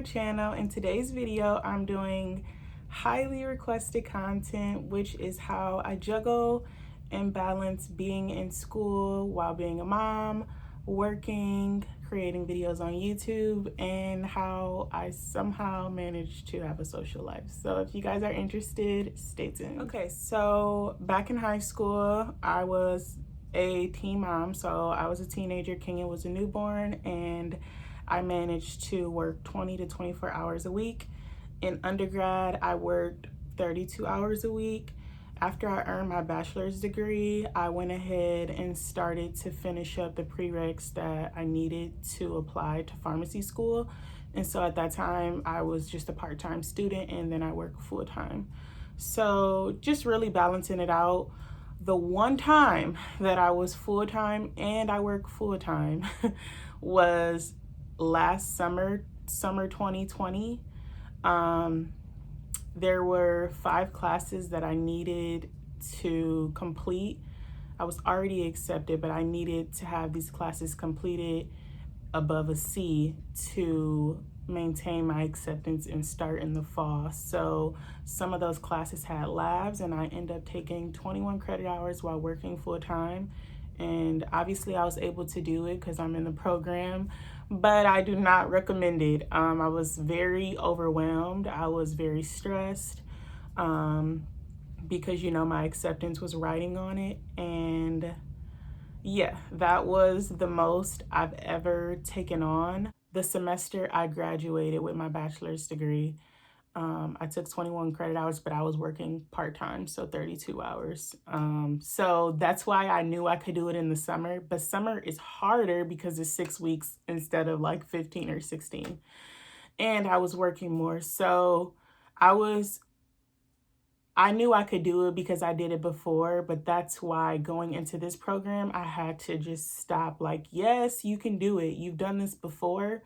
my channel. In today's video, I'm doing highly requested content, which is how I juggle and balance being in school while being a mom, working, creating videos on YouTube, and how I somehow managed to have a social life. So if you guys are interested, stay tuned. Okay, so back in high school, I was a teen mom. So I was a teenager, Kenyon was a newborn, and I managed to work 20 to 24 hours a week. In undergrad, I worked 32 hours a week. After I earned my bachelor's degree, I went ahead and started to finish up the prereqs that I needed to apply to pharmacy school. And so at that time, I was just a part-time student, and then I worked full-time. So just really balancing it out. The one time that I was full-time and I worked full-time was last summer 2020. There were 5 classes that I needed to complete. I was already accepted, but I needed to have these classes completed above a C to maintain my acceptance and start in the fall. So some of those classes had labs, and I ended up taking 21 credit hours while working full time. And obviously I was able to do it because I'm in the program, but I do not recommend it. I was very overwhelmed. I was very stressed because, you know, my acceptance was riding on it. And yeah, that was the most I've ever taken on. The semester I graduated with my bachelor's degree, I took 21 credit hours, but I was working part-time, so 32 hours. So that's why I knew I could do it in the summer, but summer is harder because it's 6 weeks instead of like 15 or 16. And I was working more. So I knew I could do it because I did it before, but that's why going into this program, I had to just stop. Like, yes, you can do it. You've done this before,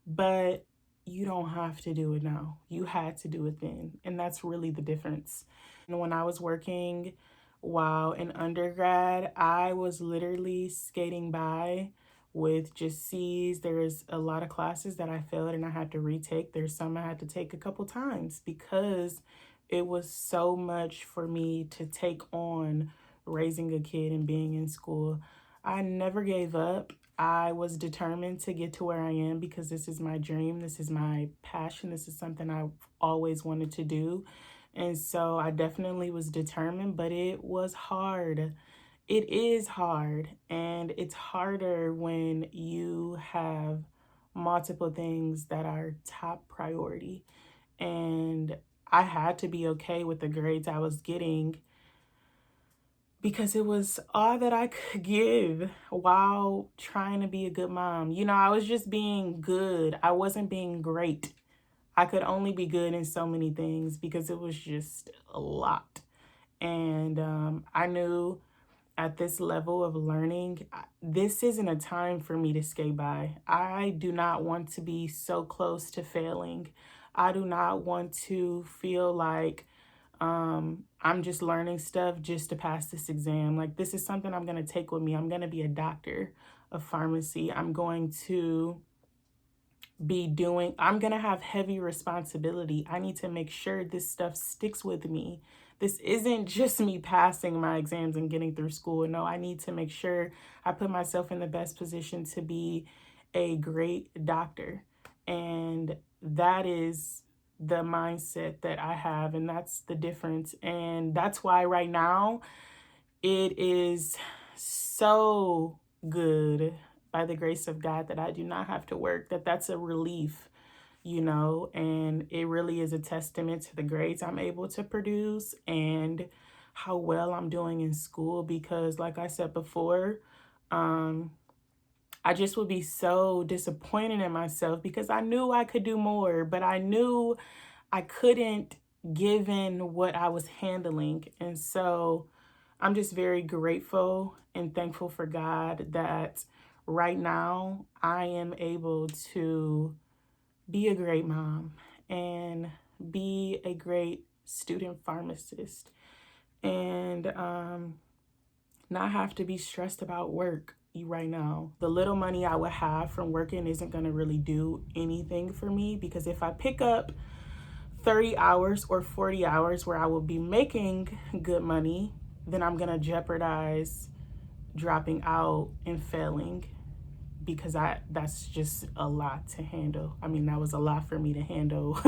but you don't have to do it now. You had to do it then. And that's really the difference. And when I was working while in undergrad, I was literally skating by with just C's. There's a lot of classes that I failed and I had to retake. There's some I had to take a couple times because it was so much for me to take on raising a kid and being in school. I never gave up. I was determined to get to where I am because this is my dream. This is my passion. This is something I've always wanted to do. And so I definitely was determined, but it was hard. It is hard, and it's harder when you have multiple things that are top priority. And I had to be okay with the grades I was getting because it was all that I could give while trying to be a good mom. You know, I was just being good. I wasn't being great. I could only be good in so many things because it was just a lot. And I knew at this level of learning, this isn't a time for me to skate by. I do not want to be so close to failing. I do not want to feel like I'm just learning stuff just to pass this exam. Like, this is something I'm going to take with me. I'm going to be a doctor of pharmacy. I'm going to have heavy responsibility. I need to make sure this stuff sticks with me. This isn't just me passing my exams and getting through school. No, I need to make sure I put myself in the best position to be a great doctor. And that is the mindset that I have, and that's the difference. And that's why right now it is so good by the grace of God that I do not have to work, that's a relief, you know, and it really is a testament to the grades I'm able to produce and how well I'm doing in school. Because like I said before, I just would be so disappointed in myself because I knew I could do more, but I knew I couldn't given what I was handling. And so I'm just very grateful and thankful for God that right now I am able to be a great mom and be a great student pharmacist and not have to be stressed about work. right now. The little money I would have from working isn't going to really do anything for me, because if I pick up 30 hours or 40 hours where I will be making good money, then I'm going to jeopardize dropping out and failing, because that's just a lot to handle. I mean, that was a lot for me to handle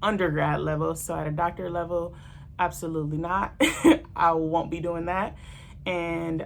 undergrad level. So at a doctor level, absolutely not. I won't be doing that. And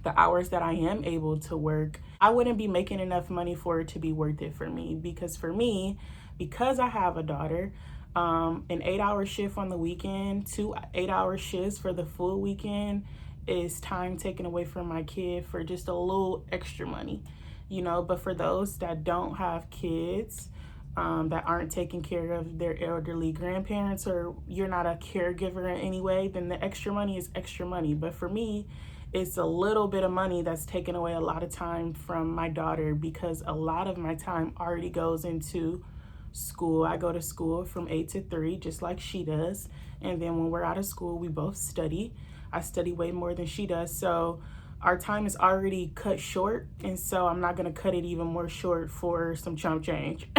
the hours that I am able to work, I wouldn't be making enough money for it to be worth it for me. Because for me, because I have a daughter, an 8-hour shift on the weekend, 2 8-hour shifts for the full weekend is time taken away from my kid for just a little extra money, you know. But for those that don't have kids, that aren't taking care of their elderly grandparents, or you're not a caregiver in any way, then the extra money is extra money. But for me, it's a little bit of money that's taken away a lot of time from my daughter, because a lot of my time already goes into school. I go to school from 8 to 3, just like she does. And then when we're out of school, we both study. I study way more than she does. So our time is already cut short. And so I'm not going to cut it even more short for some chump change.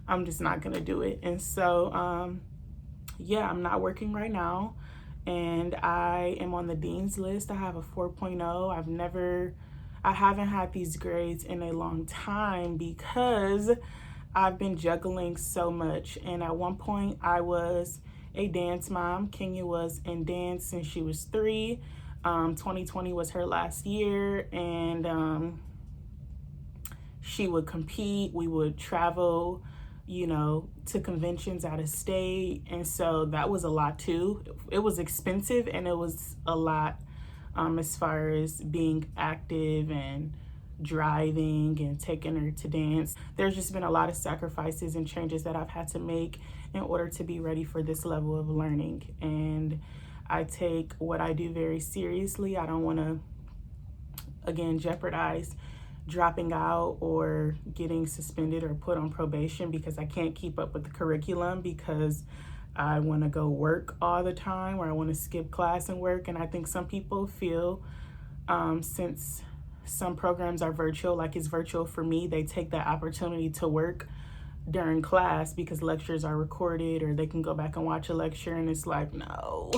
I'm just not going to do it. And so, yeah, I'm not working right now. And I am on the dean's list. I have a 4.0. I haven't had these grades in a long time because I've been juggling so much. And at one point, I was a dance mom. Kenya was in dance since she was 3. 2020 was her last year, and she would compete. We would travel, you know, to conventions out of state. And so that was a lot too. It was expensive, and it was a lot as far as being active and driving and taking her to dance. There's just been a lot of sacrifices and changes that I've had to make in order to be ready for this level of learning. And I take what I do very seriously. I don't want to, again, jeopardize dropping out or getting suspended or put on probation because I can't keep up with the curriculum, because I want to go work all the time, or I want to skip class and work. And I think some people feel, since some programs are virtual, like it's virtual for me, they take that opportunity to work during class because lectures are recorded, or they can go back and watch a lecture. And it's like, no.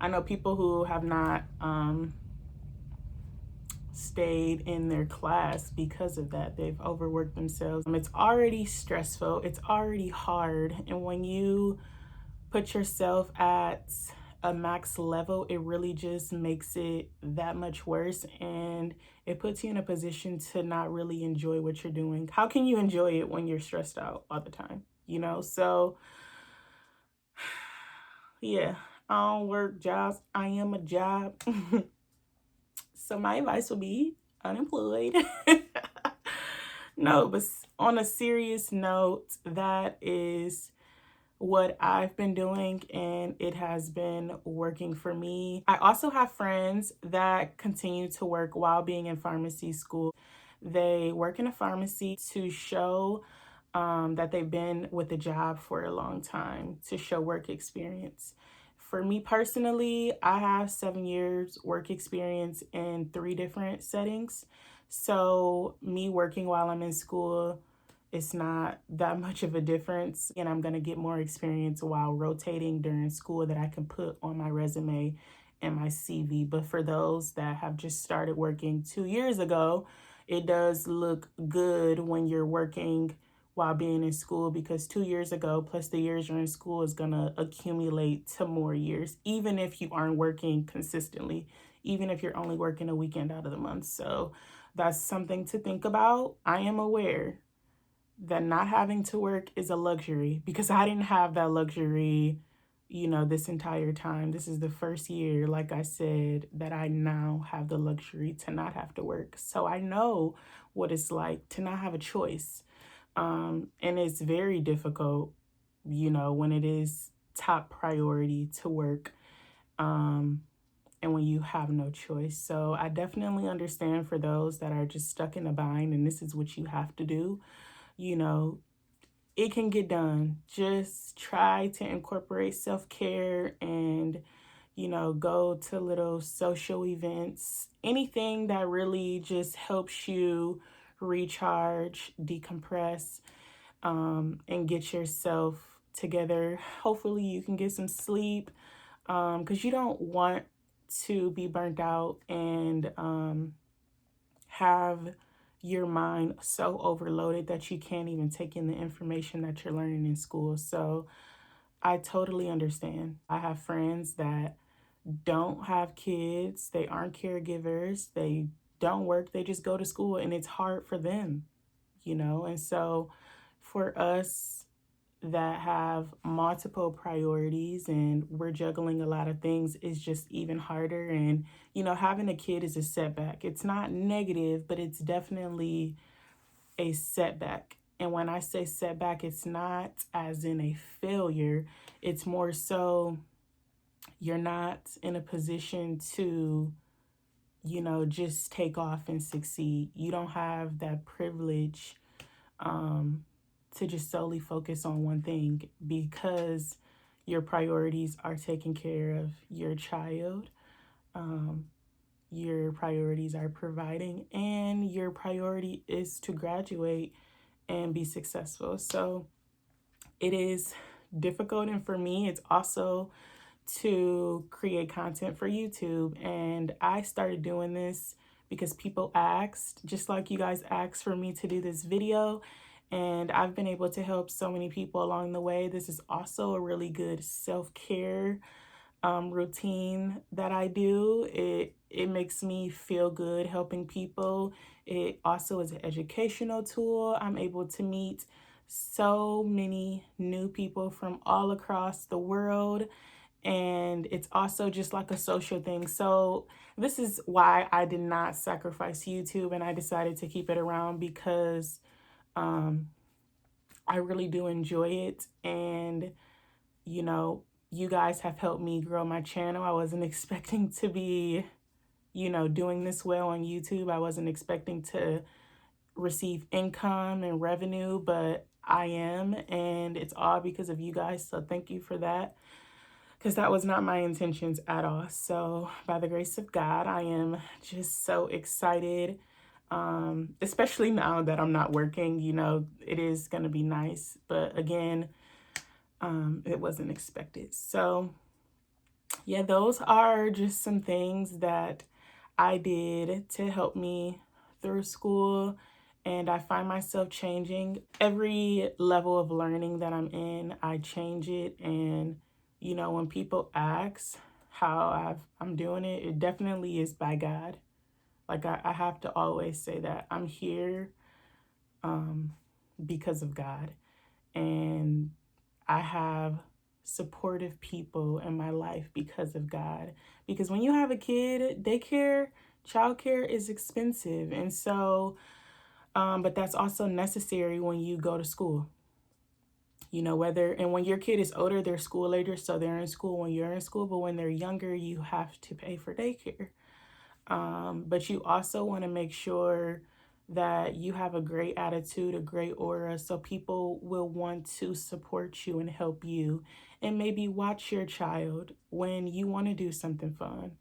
I know people who have not stayed in their class because of that. They've overworked themselves. It's already stressful. It's already hard. And when you put yourself at a max level, it really just makes it that much worse. And it puts you in a position to not really enjoy what you're doing. How can you enjoy it when you're stressed out all the time? You know, so yeah, I don't work jobs. I am a job. So my advice would be unemployed. No, but on a serious note, that is what I've been doing, and it has been working for me. I also have friends that continue to work while being in pharmacy school. They work in a pharmacy to show that they've been with the job for a long time, to show work experience. For me personally, I have 7 years work experience in 3 different settings. So me working while I'm in school, it's not that much of a difference. And I'm going to get more experience while rotating during school that I can put on my resume and my CV. But for those that have just started working 2 years ago, it does look good when you're working while being in school, because 2 years ago plus the years you're in school is going to accumulate to more years, even if you aren't working consistently, even if you're only working a weekend out of the month. So that's something to think about. I am aware that not having to work is a luxury, because I didn't have that luxury, you know, this entire time. This is the first year, like I said, that I now have the luxury to not have to work. So I know what it's like to not have a choice. And it's very difficult, you know, when it is top priority to work, and when you have no choice. So I definitely understand for those that are just stuck in a bind and this is what you have to do. You know, it can get done. Just try to incorporate self-care and, go to little social events, anything that really just helps you recharge, decompress, and get yourself together. Hopefully, you can get some sleep because you don't want to be burnt out and have your mind so overloaded that you can't even take in the information that you're learning in school. So I totally understand. I have friends that don't have kids, they aren't caregivers, they don't work, they just go to school and it's hard for them. And so for us that have multiple priorities and we're juggling a lot of things is just even harder. And, having a kid is a setback. It's not negative, but it's definitely a setback. And when I say setback, it's not as in a failure, it's more so you're not in a position to, just take off and succeed. You don't have that privilege to just solely focus on one thing because your priorities are taking care of your child. Um, your priorities are providing, and your priority is to graduate and be successful. So it is difficult. And for me, it's also to create content for YouTube. And I started doing this because people asked, just like you guys asked for me to do this video. And I've been able to help so many people along the way. This is also a really good self-care routine that I do. It makes me feel good helping people. It also is an educational tool. I'm able to meet so many new people from all across the world. And it's also just like a social thing. So this is why I did not sacrifice YouTube and I decided to keep it around because I really do enjoy it. And, you guys have helped me grow my channel. I wasn't expecting to be, doing this well on YouTube. I wasn't expecting to receive income and revenue, but I am. And it's all because of you guys. So thank you for that, because that was not my intentions at all. So by the grace of God, I am just so excited, especially now that I'm not working. It is going to be nice. But again, it wasn't expected. So yeah, those are just some things that I did to help me through school. And I find myself changing every level of learning that I'm in. I change it. And, when people ask how I'm doing it, it definitely is by God. Like I have to always say that I'm here because of God. And I have supportive people in my life because of God. Because when you have a kid, daycare, childcare is expensive. And so, but that's also necessary when you go to school. And when your kid is older, they're school agers, so they're in school when you're in school. But when they're younger, you have to pay for daycare. But you also want to make sure that you have a great attitude, a great aura, so people will want to support you and help you and maybe watch your child when you want to do something fun.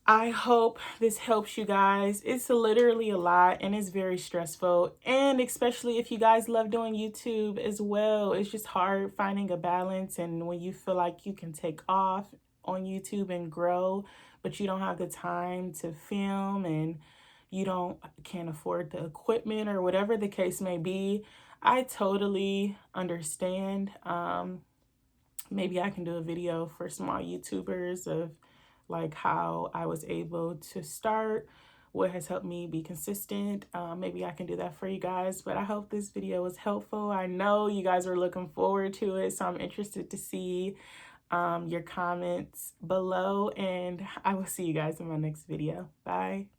I hope this helps you guys. It's literally a lot and it's very stressful. And especially if you guys love doing YouTube as well, it's just hard finding a balance. And when you feel like you can take off on YouTube and grow, but you don't have the time to film and can't afford the equipment or whatever the case may be, I totally understand. Maybe I can do a video for small YouTubers of like how I was able to start, what has helped me be consistent. Maybe I can do that for you guys, but I hope this video was helpful. I know you guys are looking forward to it, so I'm interested to see your comments below, and I will see you guys in my next video. Bye.